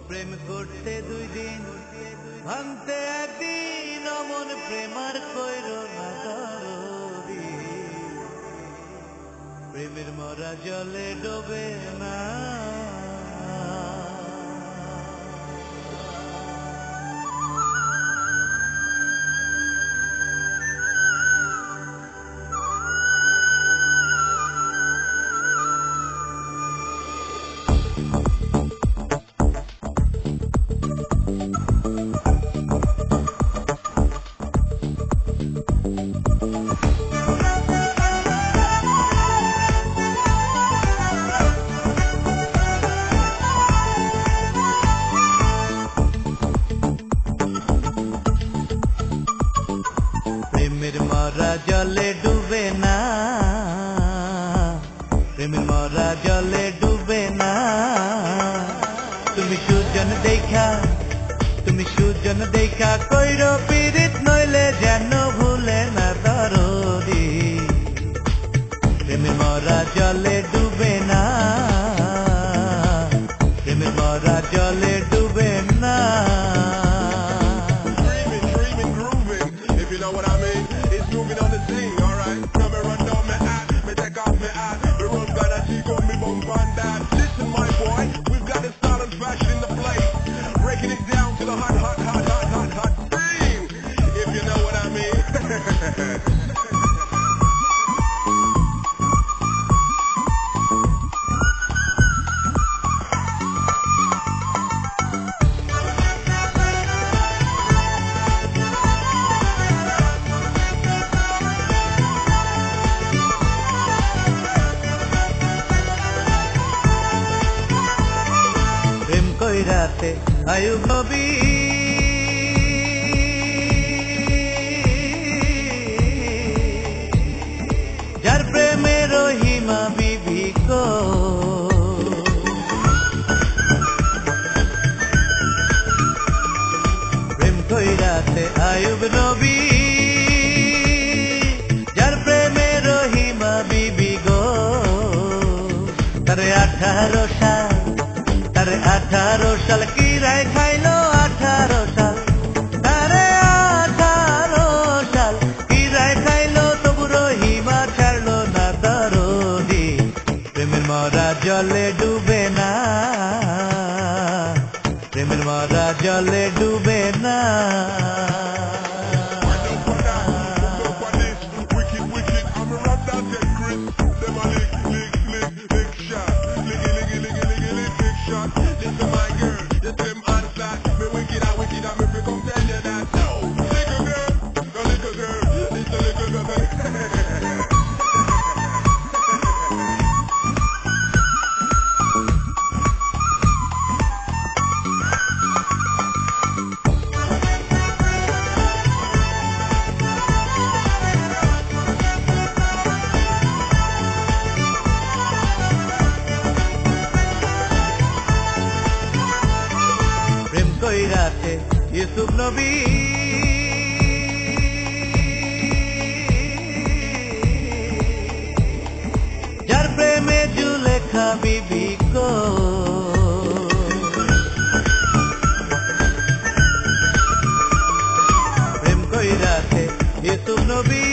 প্রেম করতে 2 দিন ভাঙতে একদিন অমন প্রেমার কইর না দরদি প্রেমের মরা জলে ডোবে না প্রেমের মরা জলে ডুবে না প্রেমের মরা জলে ডুবে না তুমি সুজন দেখা কইর পীড়িত নইলে যেন ভুলে না দরদি প্রেমের মরা জলে ডুবে না প্রেমের মরা জলে ডুবে না Moving on the scene, alright. Now me run down my hat, me take off my hat. Me run down a cheek on me bum on that. Listen, my boy, we've got the style and fashion in the place. Breaking it down to the hot scene. If you know what I mean. রাতে আয়ুব নবী যার প্রেমে রহিমা বিবি গো প্রেম কইরাতে আয়ুব নবী যার প্রেমে রহিমা বিবি গো তারে 18 সাল কি রায় খাইলো 18 সাল তারে 18 সাল কি রায় খাইলো তবু রহিমা ছাড়লো না দরদি প্রেমের মরা জলে ডুবে না প্রেমের মরা জলে ডুবে না Listen, my girl, just them onslaught. Me wicked, I me fi come tell you that now. Little girl, no little girl, little girl. কইরাতে Yusuf নবী যার প্রেমে জুলেখা বিবি গো প্রেম কইরাতে ইউসুফ নবী